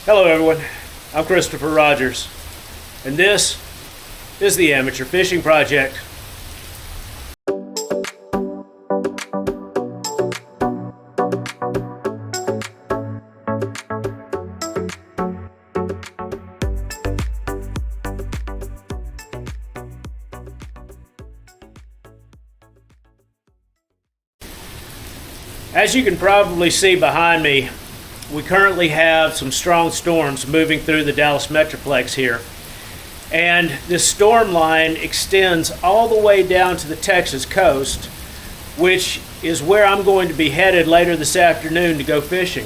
Hello everyone, I'm Christopher Rogers, and this is the Amateur Fishing Project. As you can probably see behind me, we currently have some strong storms moving through the Dallas Metroplex here. And this storm line extends all the way down to the Texas coast, which is where I'm going to be headed later this afternoon to go fishing.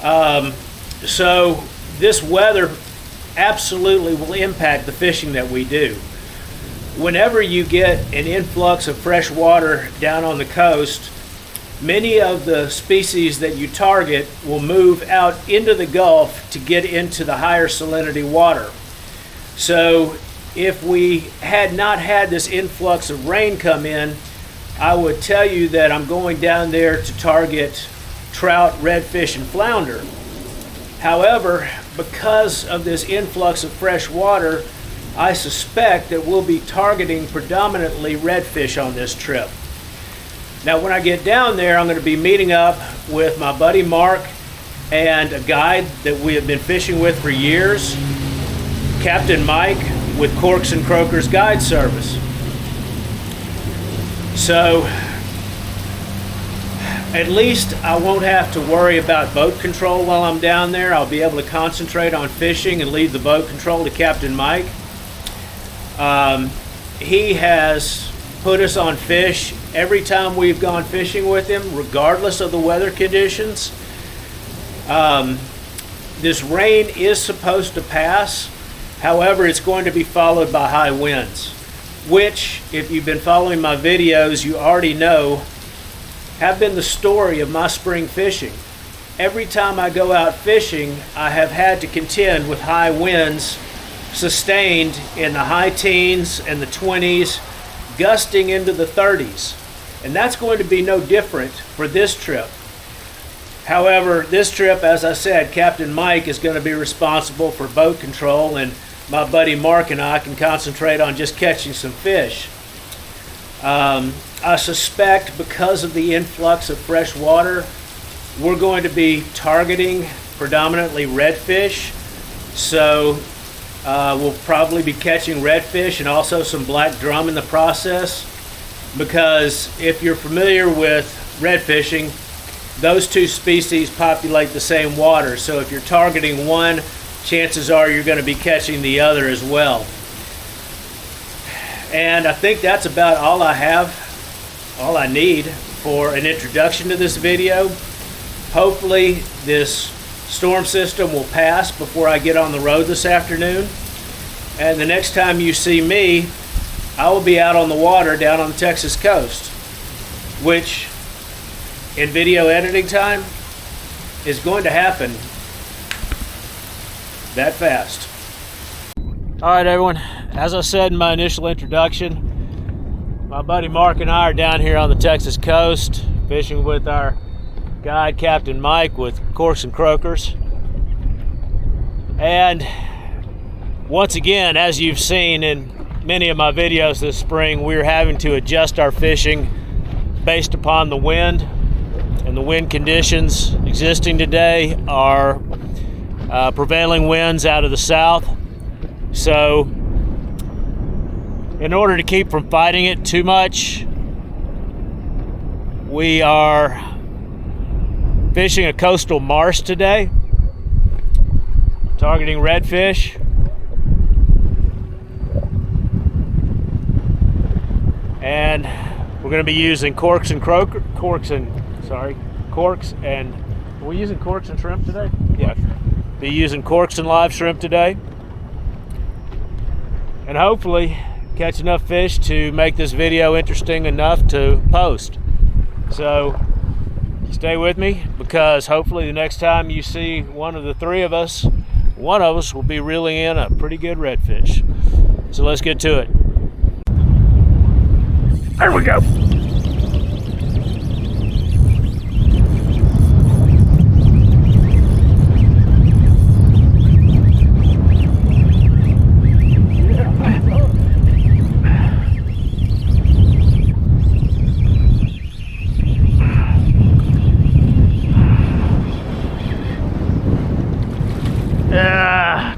So this weather absolutely will impact the fishing that we do. Whenever you get an influx of fresh water down on the coast, many of the species that you target will move out into the Gulf to get into the higher salinity water. So if we had not had this influx of rain come in, I would tell you that I'm going down there to target trout, redfish, and flounder. However, because of this influx of fresh water, I suspect that we'll be targeting predominantly redfish on this trip. Now, when I get down there, I'm going to be meeting up with my buddy Mark and a guide that we have been fishing with for years, Captain Mike with Corks and Croakers Guide Service. So, at least I won't have to worry about boat control while I'm down there. I'll be able to concentrate on fishing and leave the boat control to Captain Mike. He has put us on fish every time we've gone fishing with him, regardless of the weather conditions. This rain is supposed to pass. However, it's going to be followed by high winds, which, if you've been following my videos, you already know have been the story of my spring fishing. Every time I go out fishing, I have had to contend with high winds sustained in the high teens and the 20s, gusting into the 30s. And that's going to be no different for this trip. However, this trip, as I said, Captain Mike is going to be responsible for boat control, and my buddy Mark and I can concentrate on just catching some fish. I suspect because of the influx of fresh water, we're going to be targeting predominantly redfish. So we'll probably be catching redfish and also some black drum in the process, because if you're familiar with red fishing, those two species populate the same water. So if you're targeting one, chances are you're going to be catching the other as well. And I think that's about all I need for an introduction to this video. Hopefully this storm system will pass before I get on the road this afternoon. And the next time you see me, I will be out on the water down on the Texas coast, which in video editing time is going to happen that fast. All right, everyone, as I said in my initial introduction, my buddy Mark and I are down here on the Texas coast fishing with our guide Captain Mike with Corks and Croakers. And once again, as you've seen in many of my videos this spring, we're having to adjust our fishing based upon the wind, and the wind conditions existing today are prevailing winds out of the south. So in order to keep from fighting it too much, we are fishing a coastal marsh today, targeting redfish. And we're going to be using Corks and are we using Corks and shrimp today? Yeah. Be using Corks and live shrimp today. And hopefully catch enough fish to make this video interesting enough to post. So stay with me, because hopefully the next time you see one of the three of us, one of us will be reeling in a pretty good redfish. So let's get to it. There we go.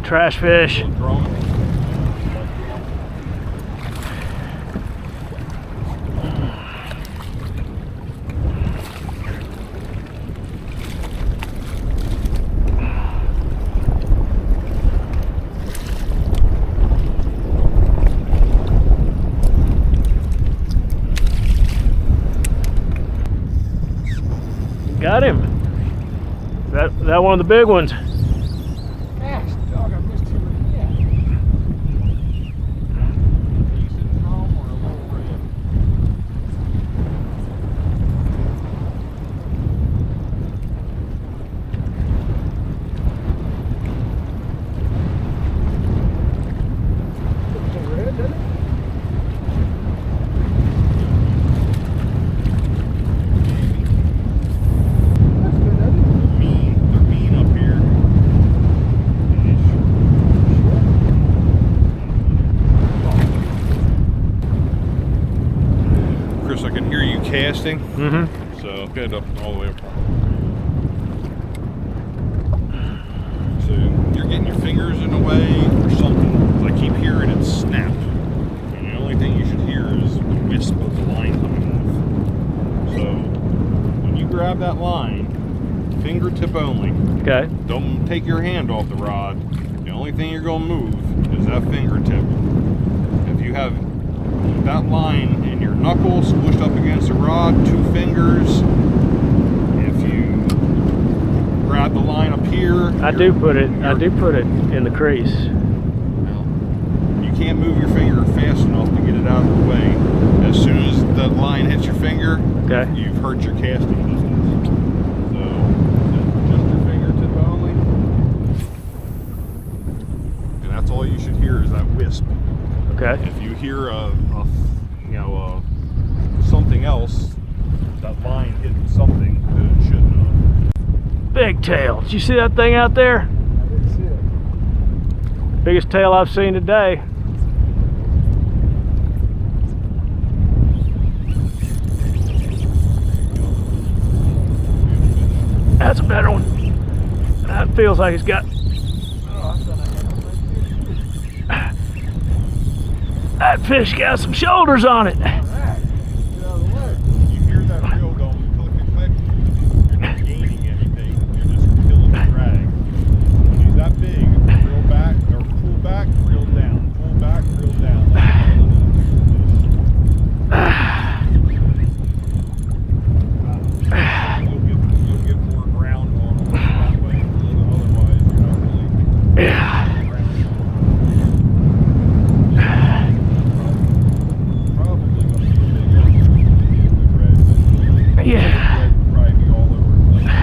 Trash fish. Got him. That one of the big ones. Gosh, dog, I missed him again. Decent drum or a little red? It's a red, isn't it? I can hear you casting. Mm-hmm. So get up all the way up. So you're getting your fingers in the way or something. 'Cause I keep hearing it snap. And the only thing you should hear is the wisp of the line coming off. So when you grab that line, fingertip only. Okay. Don't take your hand off the rod. The only thing you're going to move is that fingertip. If you have that line in your knuckle squished up against the rod, 2 fingers. If you grab the line up here, I do put it in the crease. You can't move your finger fast enough to get it out of the way. As soon as the line hits your finger, Okay. you've hurt your casting distance. So just your fingertip only, and that's all you should hear is that wisp. Okay. If you hear something else, that line hitting something that it shouldn't have. Big tail. Did you see that thing out there? I didn't see it. Biggest tail I've seen today. That's a better one. That feels like it's got. Oh, I thought I had it. That fish got some shoulders on it. All right. Get out of the way. You hear that reel going click, you're not gaining anything, you're just killing the drag. When he's that big, reel back, or pull back, reel down. Pull back, reel down. You'll get more ground on them that way, otherwise you're not really Yeah. Yeah. Probably be all over the place.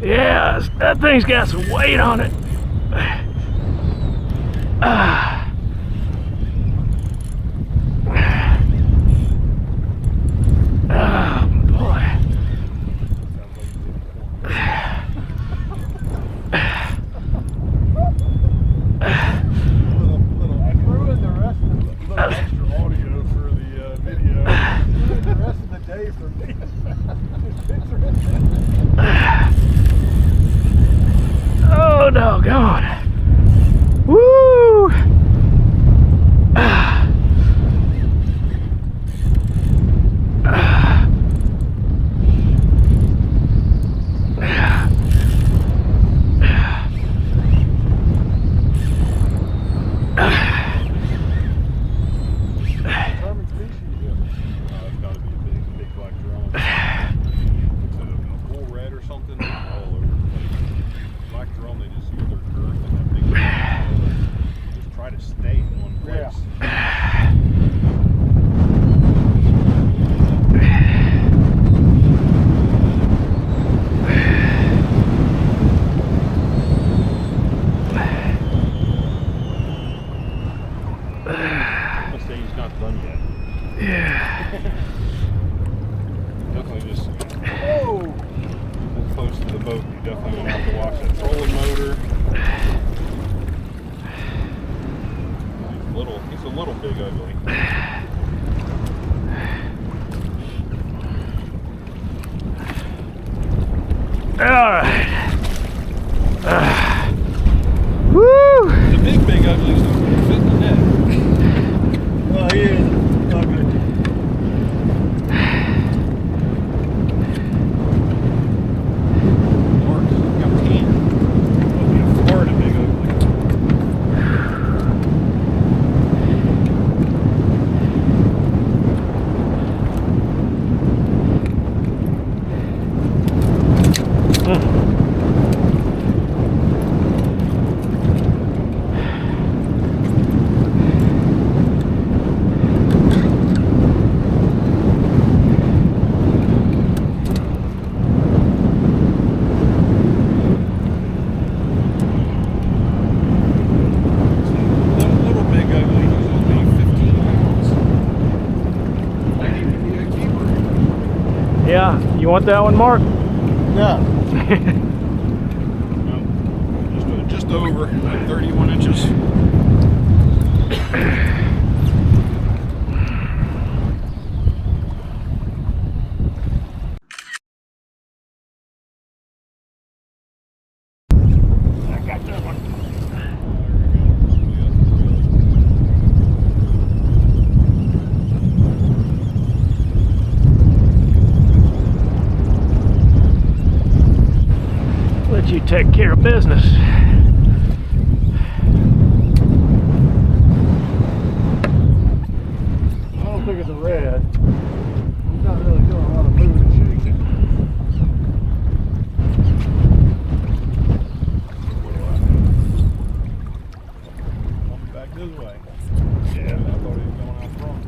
Yeah, that thing's got some weight on it. Oh, doggone. Woo! Black drum, they just use their girth and definitely gonna have to watch that trolling motor. He's a little big ugly. Alright. Woo! The big uglies don't fit in the net. Well, he is ugly. Corks, got 10. Must be a Florida big ugly. Little big ugly, he's only 15 pounds. Might even be a keeper. Yeah, you want that one, Mark? No, just over like 31 inches. I got that one. Let you take care of business. I don't think it's a red. He's not really doing a lot of moving and shaking. Coming back this way. Yeah, I thought he was going out front.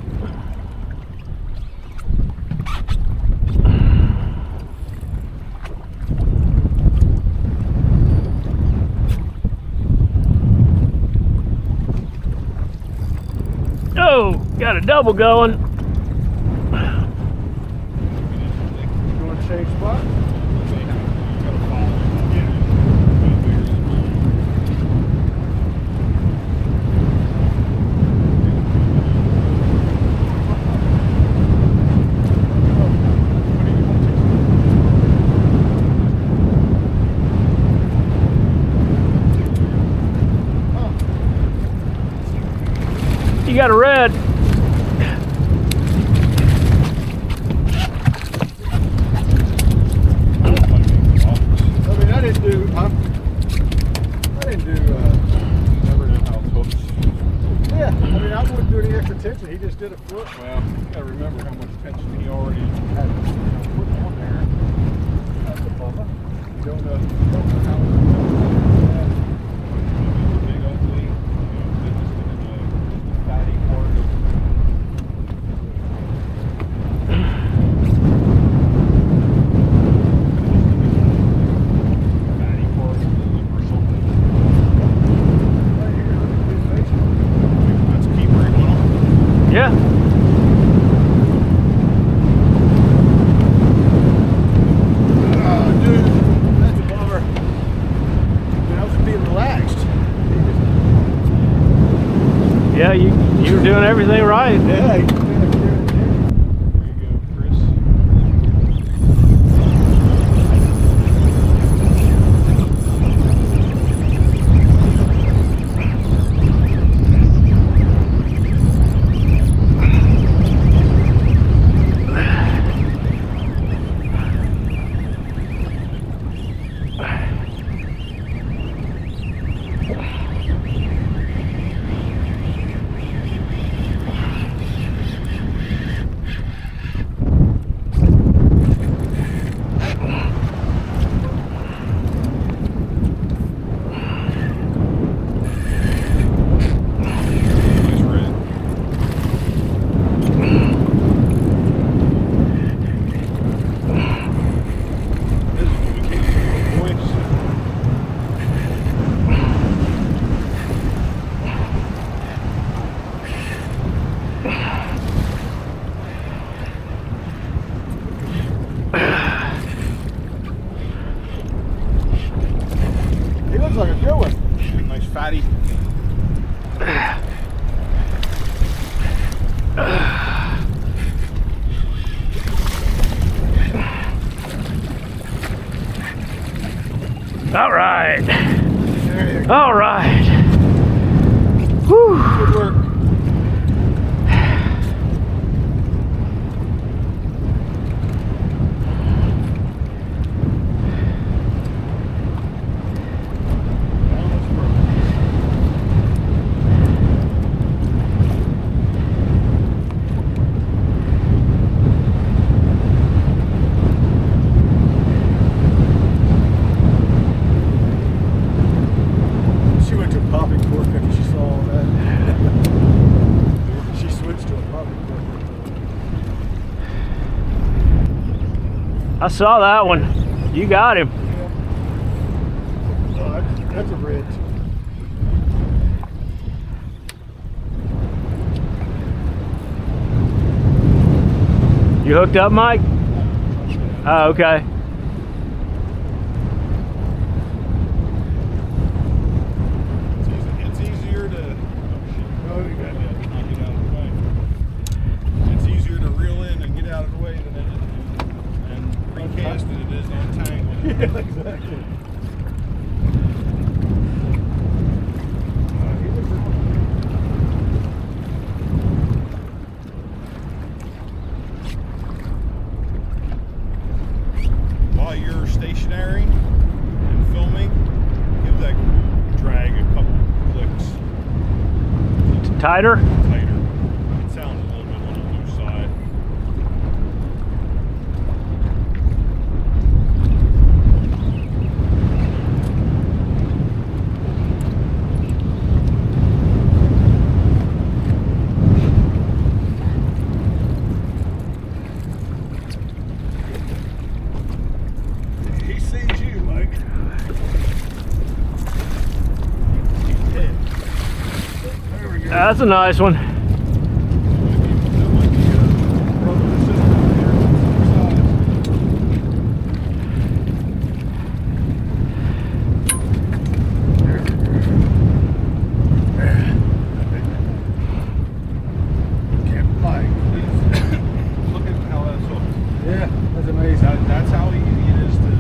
Oh, got a double going. You want to change spot? You got a red. I mean, I didn't do. Never know how it's hooked. Yeah, I mean, I wouldn't do any extra tension. He just did a foot. Well, you gotta remember how much tension he already had put on there. That's the bummer. You don't know how it's big ugly. They're just in the fatty part of fatty part of the lip or something. Right here, look at his face. That's a keeper, you know? Yeah. Oh, dude, that's a bummer. I mean, I was being relaxed. Yeah, you were doing everything right. Yeah, he just been a clear the There you go, Chris. All right. There you go. All right. Whew. Good work. She went to a popping cork after she saw all that. She switched to a popping cork. I saw that one. You got him. Oh, that's a red. You hooked up, Mike? Oh, okay. It's easier to. Oh, you got that. Not get out of the way. It's easier to reel in and get out of the way than it is and recast than it is to untangle. Yeah, exactly. While you're stationary and filming, give that drag a couple clicks Tighter? tighter. It sounds a little bit on the loose side. He sees you, Mike. He's dead. There we go. That's a nice one. That might be a brother and sister right here. Capt Mike. Look at how that's hooked. Yeah, that's amazing. That's how easy it is to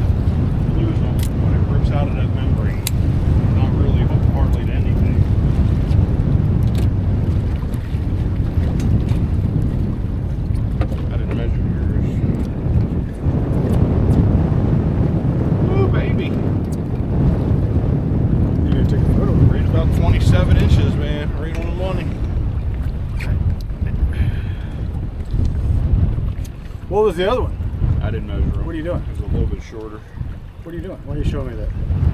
lose them when it rips out of that membrane. Not really hooked hardly to anything. I didn't measure yours. Ooh, baby. You gonna take a photo? Right about 27 inches, man. Right on the money. What was the other one? I didn't measure them. What are you doing? It was a little bit shorter. What are you doing? Why don't you show me that?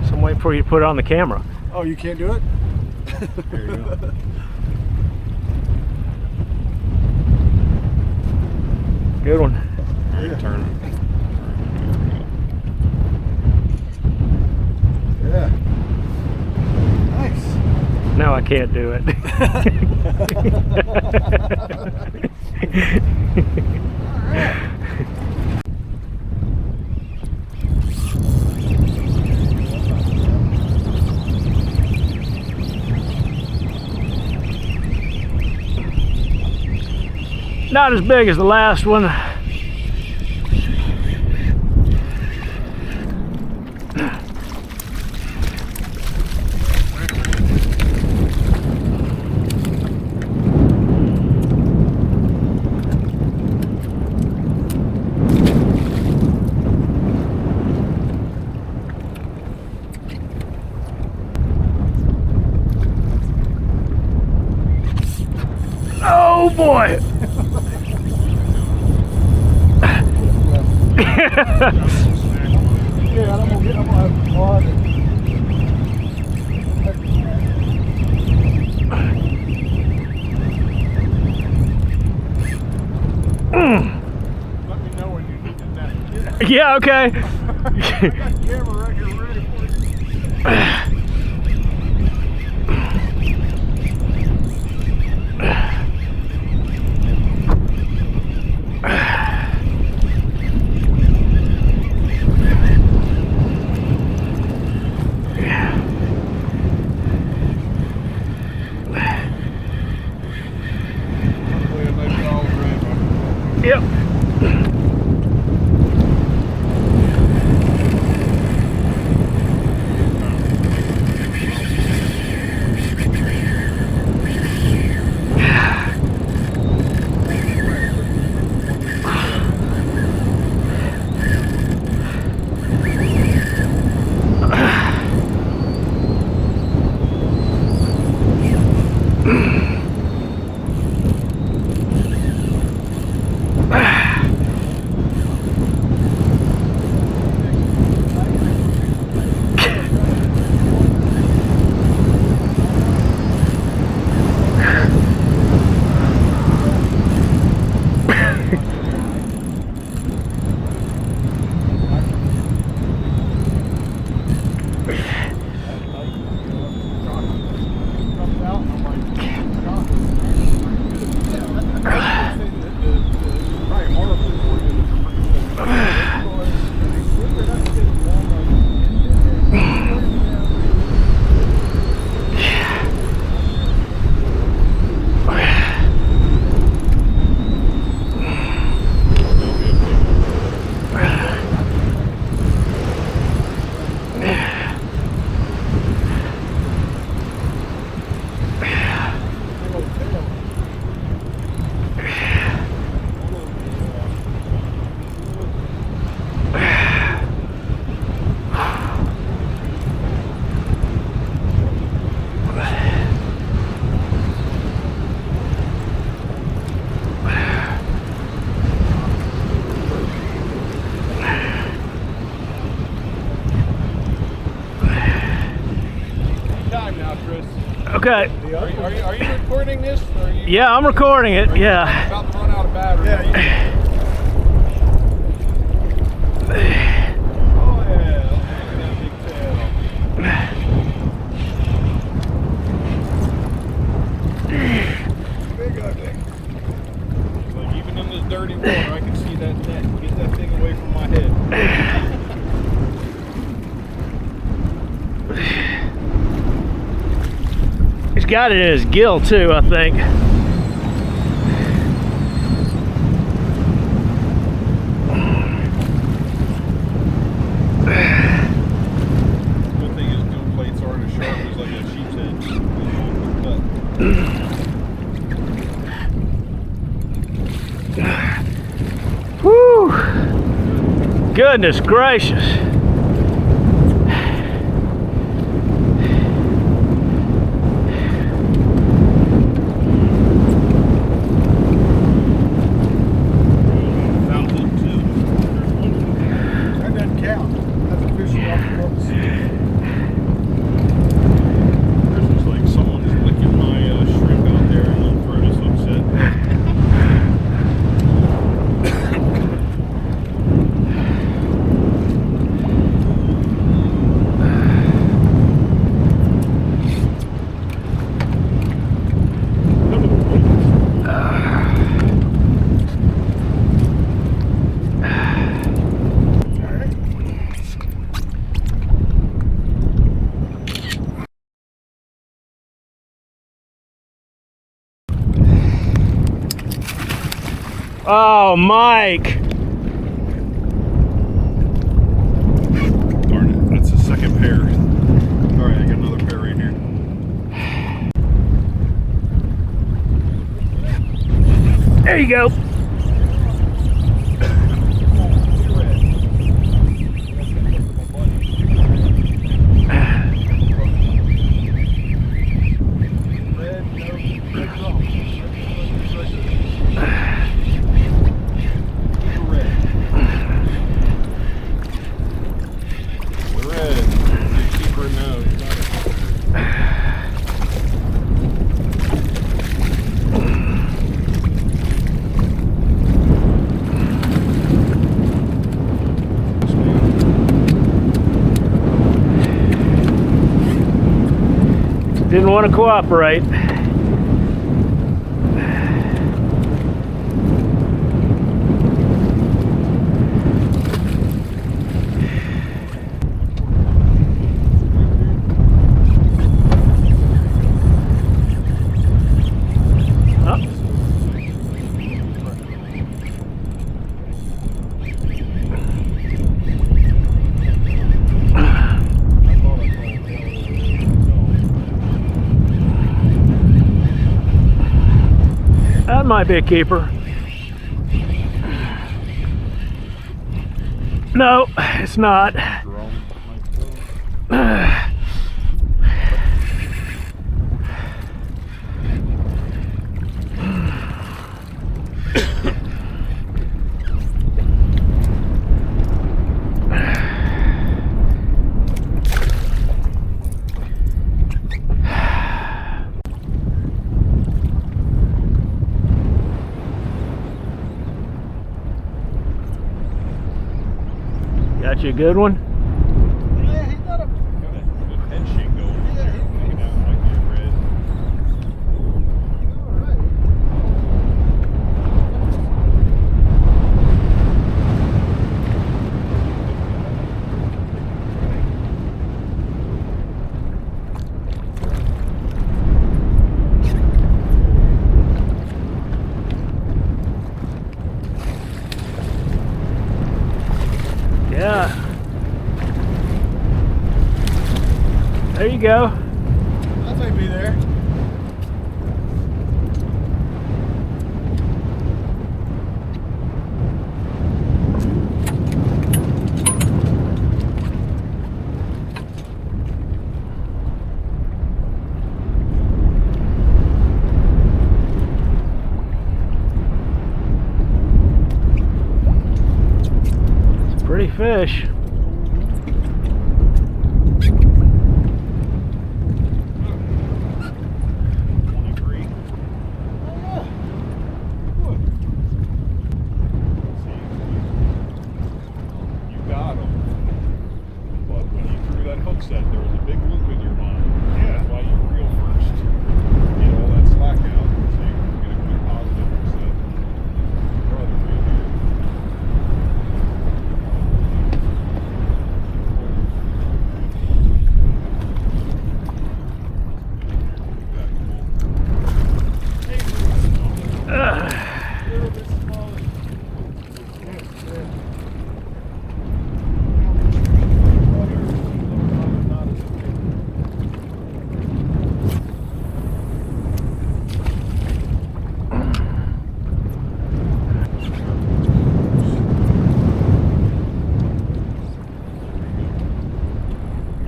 So I'm waiting for you to put it on the camera. Oh, you can't do it? There you go. Good one. Turn. Yeah. Nice. No, I can't do it. Not as big as the last one. Oh boy! Yeah, I'm gonna have one. Let me know when you need that. Yeah, okay. I got the camera right here ready for you. Yep. Okay. Are you recording this? Or are you, Yeah, I'm recording it. Yeah. about to run out of battery. Yeah, Oh yeah, look at that big tail. big ugly. Like even in this dirty water, I can see that net. Get that thing away from my head. He's got it in his gill too, I think. Good thing his gill plates aren't as sharp as like a sheep's head. Whew. Goodness gracious. Oh, Mike. Darn it, that's the second pair. Alright, I got another pair right here. There you go. Didn't want to cooperate. That might be a keeper. No, it's not. Got you a good one? Yeah, he got a good head shake going. Yeah, hanging out like your red. alright. Yeah. There you go. That might be there. Pretty fish. Mark said, there was a big loop in your line. Yeah. That's why you reel first. Get all that slack out so you can get a quick positive set. Rather reel here. A little bit smaller.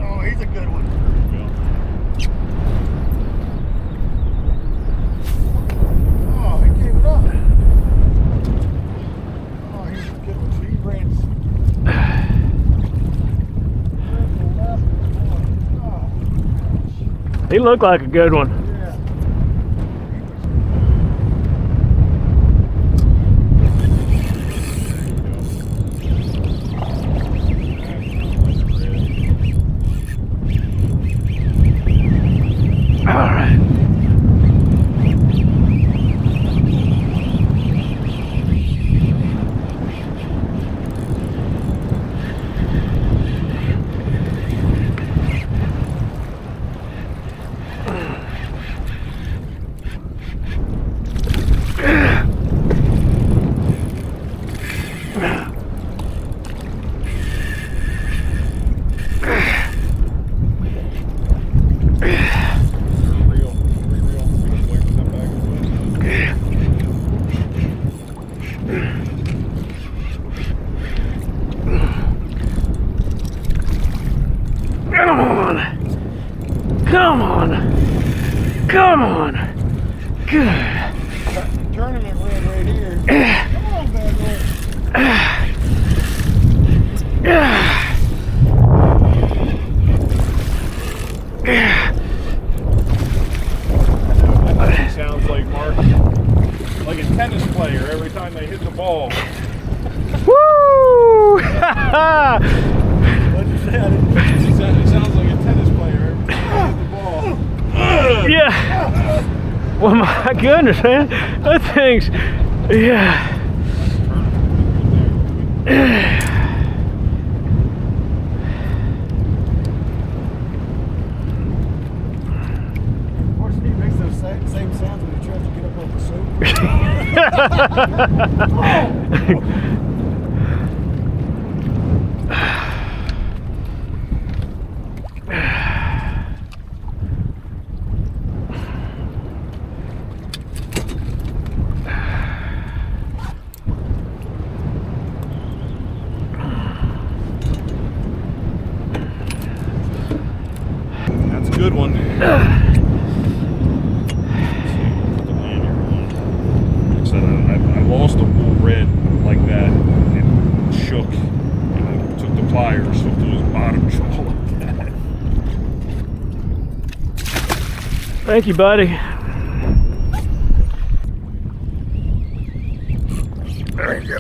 Oh, he's a good one. Oh, he gave it up. Oh, he's a good one. He ran the left one. He looked like a good one. Oh, yeah. All right. Come on. Come on. Good. Tournament red right here. Come on, bad boy. That sounds like Mark, like a tennis player every time they hit the ball. Woo! What'd you say? I didn't It sounds like a tennis player every time they hit the ball. Yeah. Well, my goodness, man. That thing's, yeah. Fortunately, he makes those same sounds when he tries to get up on the soup. That's a good one. Like I said, I lost a bull red like that. It shook, and I took the pliers, hooked to his bottom jaw like that. Thank you, buddy. There you go.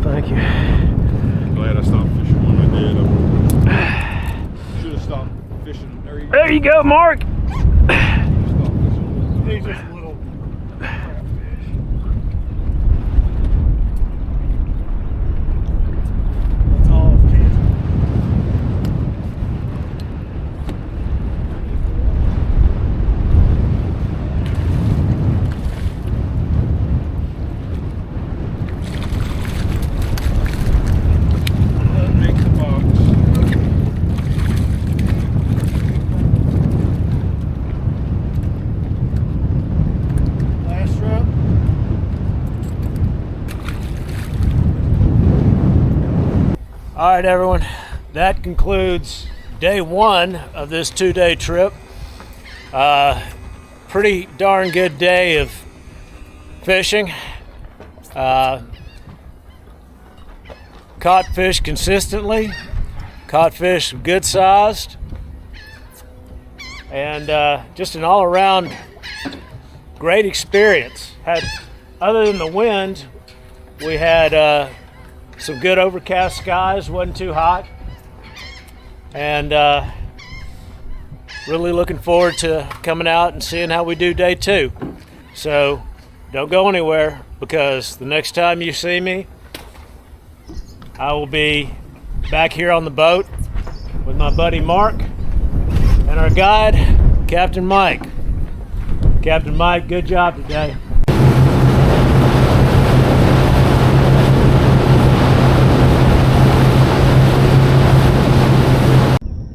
Thank you. Glad I stopped fishing when I did. I should have stopped fishing. There you go, Mark. He's just a little crap fish. All right, everyone. That concludes day one of this 2-day trip. Pretty darn good day of fishing. Caught fish consistently, caught fish good sized, and just an all-around great experience. Other than the wind, we had some good overcast skies, wasn't too hot, and really looking forward to coming out and seeing how we do day 2. So don't go anywhere, because the next time you see me, I will be back here on the boat with my buddy Mark and our guide, Captain Mike. Captain Mike, good job today.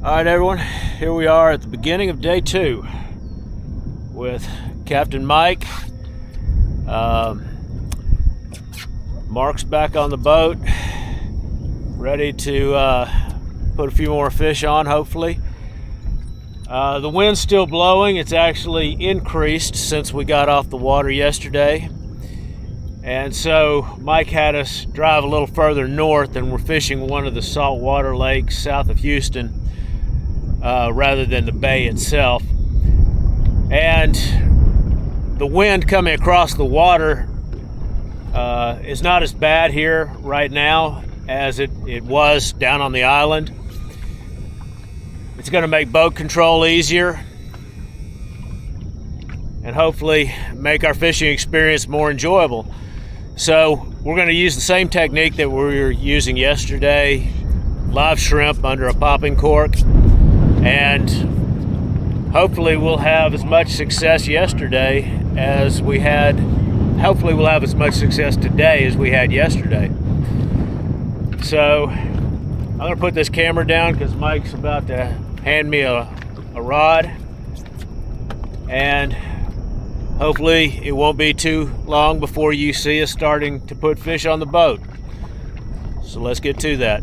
All right, everyone, here we are at the beginning of day 2 with Captain Mike. Mark's back on the boat, ready to put a few more fish on, hopefully. The wind's still blowing. It's actually increased since we got off the water yesterday. And so Mike had us drive a little further north, and we're fishing one of the saltwater lakes south of Houston rather than the bay itself. And the wind coming across the water is not as bad here right now as it was down on the island. It's going to make boat control easier and hopefully make our fishing experience more enjoyable. So we're going to use the same technique that we were using yesterday, live shrimp under a popping cork, and hopefully we'll have as much success yesterday as we had. Hopefully we'll have as much success today as we had yesterday. So I'm going to put this camera down because Mike's about to hand me a rod, and hopefully it won't be too long before you see us starting to put fish on the boat. So let's get to that.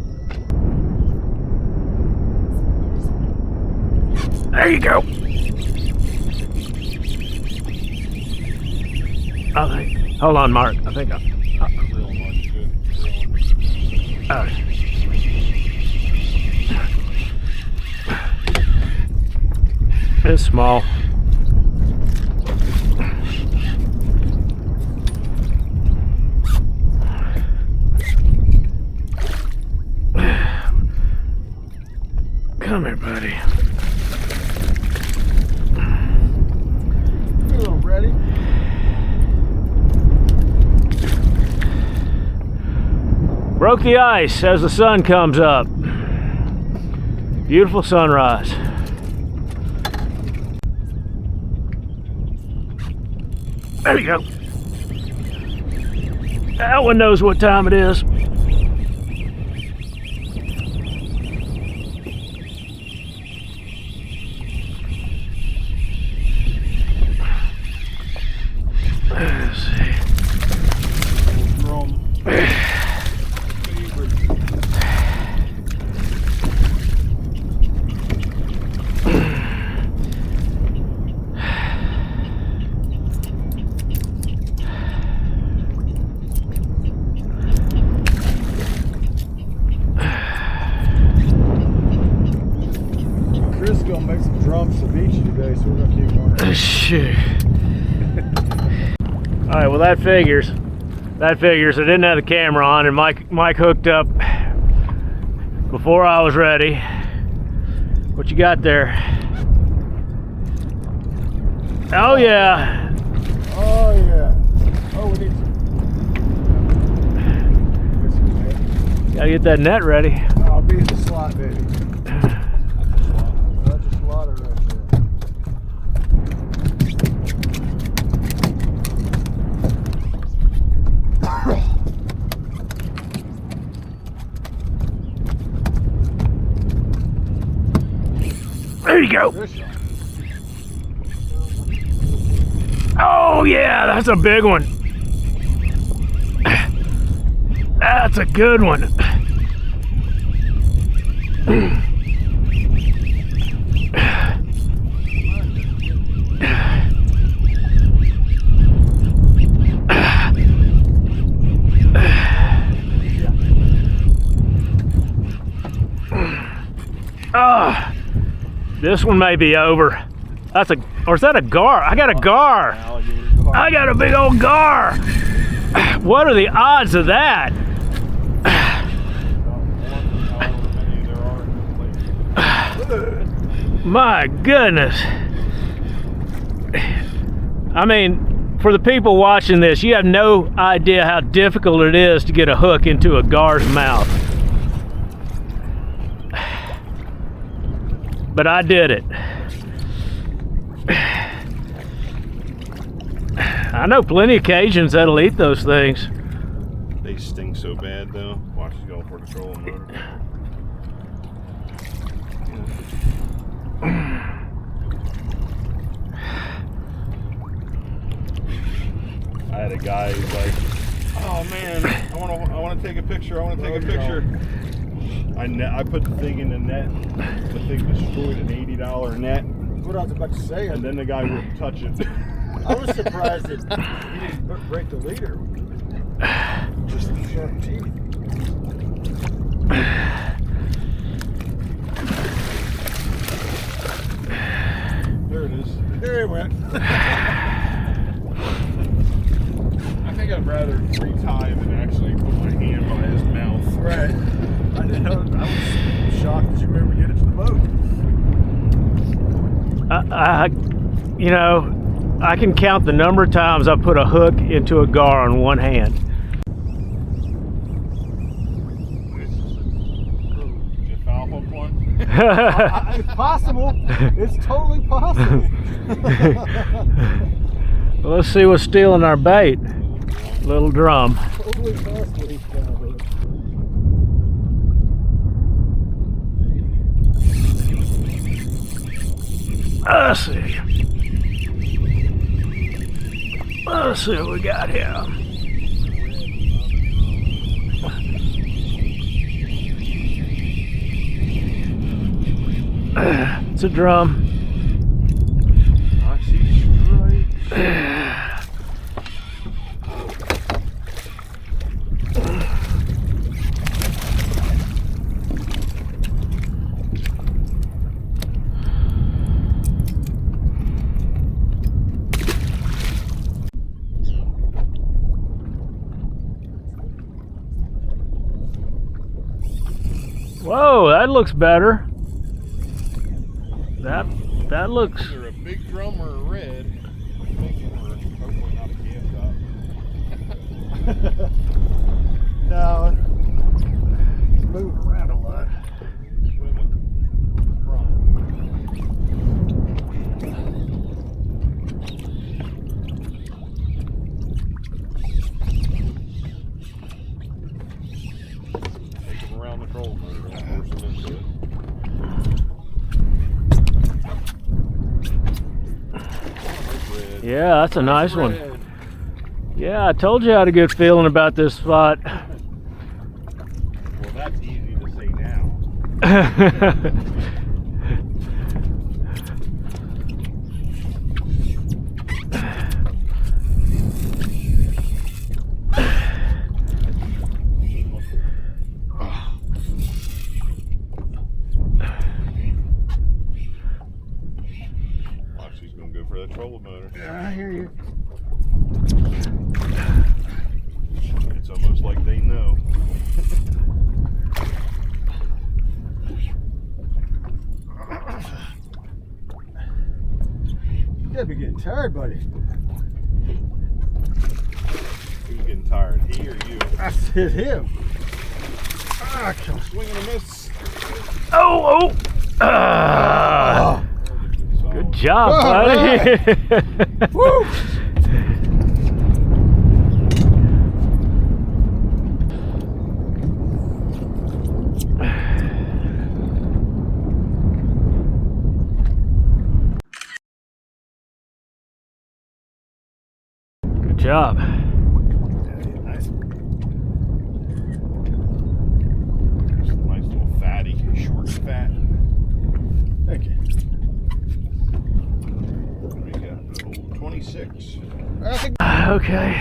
There you go. Hold on, Mark. I think it's small. Come here, buddy. Hello, ready? Broke the ice as the sun comes up. Beautiful sunrise. There you go. That one knows what time it is. Let's see. Chris is gonna make some drum ceviche today, so we're gonna keep going. Shit. All right, well that figures. That figures. I didn't have the camera on, and Mike hooked up before I was ready. What you got there? Oh yeah. Oh yeah. Oh, we need some. Gotta get that net ready. I'll be in the slot, baby. That's a slaughter right there. There you go. Oh yeah, that's a big one. That's a good one. Oh, this one may be over. That's a, or is that a gar? I got a gar. I got a big old gar. What are the odds of that? My goodness. I mean, for the people watching this, you have no idea how difficult it is to get a hook into a gar's mouth. But I did it. I know plenty of Cajuns that'll eat those things. They sting so bad though. Watch, he's going for the trolling motor. I had a guy who's like, "Oh man, I want to take a picture. I want to take a picture." I put the thing in the net. The thing destroyed an $80 net. What I was about to say. And then the guy wouldn't touch it. I was surprised that he didn't break the leader. Just the sharp teeth. There it is. There it went. I think I'd rather retie than actually put my hand by his mouth. Right. I was shocked that you were able to get it to the boat. You know, I can count the number of times I put a hook into a gar on one hand. Did you foul hook one? It's possible. It's totally possible. Well, let's see what's stealing our bait. Little drum. Totally possible. He's foul hook. Let's see. Let's see what we got here. It's a drum. I see stripes. Whoa, that looks better. That looks. Either a big drum or a red. I'm thinking, or hopefully not a Capt. No. It's moving around a lot. Take him around the trolling motor. Don't force him into it. Yeah, that's a nice one. Red. Yeah, I told you I had a good feeling about this spot. Well, that's easy to say now. Watch, he's gonna go for that trolling motor. Yeah, I hear you. It's almost like they know. You gotta be getting tired, buddy. Who's getting tired, he or you? I said him. Ah, come Swing and a miss. Oh! Good job, buddy. Woo! Good job. Nice. Nice little fatty. short and fat. Thank you. We got 26. I think. Okay.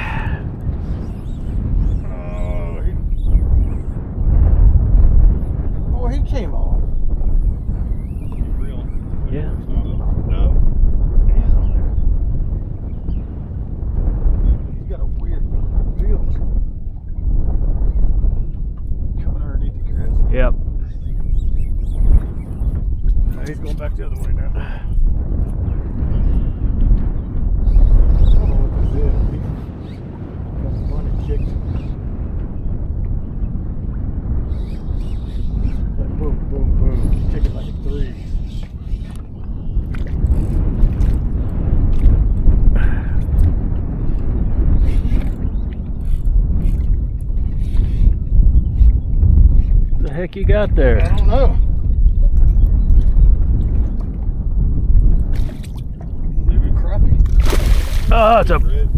Oh, he came off. Real? Yeah. No. He's on there. He's got a weird feel to him. Coming underneath the crest. Yep. He's going back the other way now. I don't know what this is. He's got some funny kicks. Like boom, boom, boom. Kick it like a 3. What the heck you got there? I don't know. Maybe crappie. Oh, it's a. Red.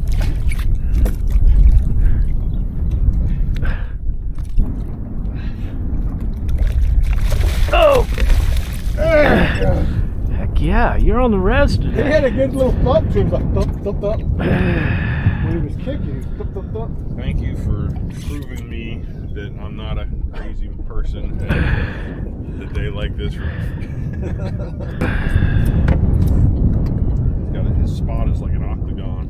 Oh, There we go. heck yeah! You're on the res He today. had a good little thump to him, like thump, thump, thump. When he was kicking, he was thump, thump, thump. Thank you for proving me that I'm not a crazy person. The day like this. His spot is like an octagon.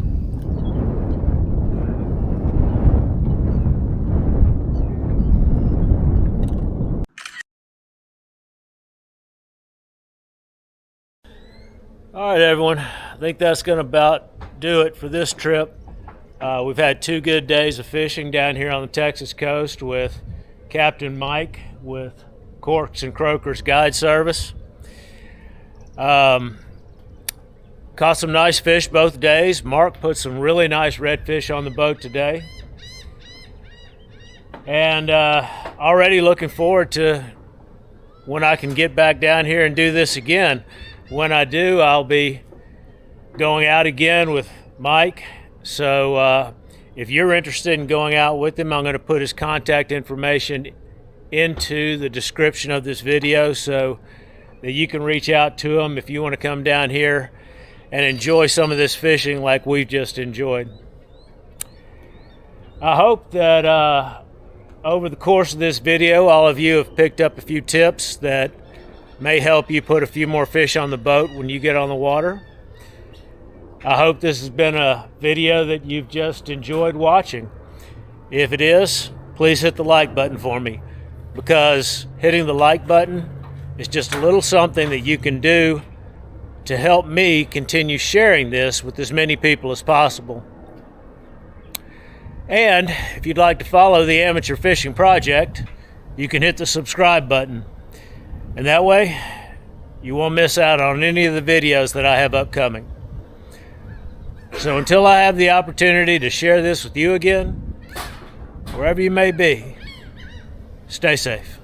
All right, everyone. I think that's going to about do it for this trip. We've had 2 good days of fishing down here on the Texas coast with Captain Mike with Corks and Croakers Guide Service. Caught some nice fish both days. Mark put some really nice redfish on the boat today. And already looking forward to when I can get back down here and do this again. When I do, I'll be going out again with Mike. So if you're interested in going out with him, I'm going to put his contact information into the description of this video so that you can reach out to him if you want to come down here and enjoy some of this fishing like we've just enjoyed. I hope that over the course of this video, all of you have picked up a few tips that may help you put a few more fish on the boat when you get on the water. I hope this has been a video that you've just enjoyed watching. If it is, please hit the like button for me, because hitting the like button is just a little something that you can do to help me continue sharing this with as many people as possible. And if you'd like to follow the Amateur Fishing Project, you can hit the subscribe button. And that way, you won't miss out on any of the videos that I have upcoming. So until I have the opportunity to share this with you again, wherever you may be, stay safe.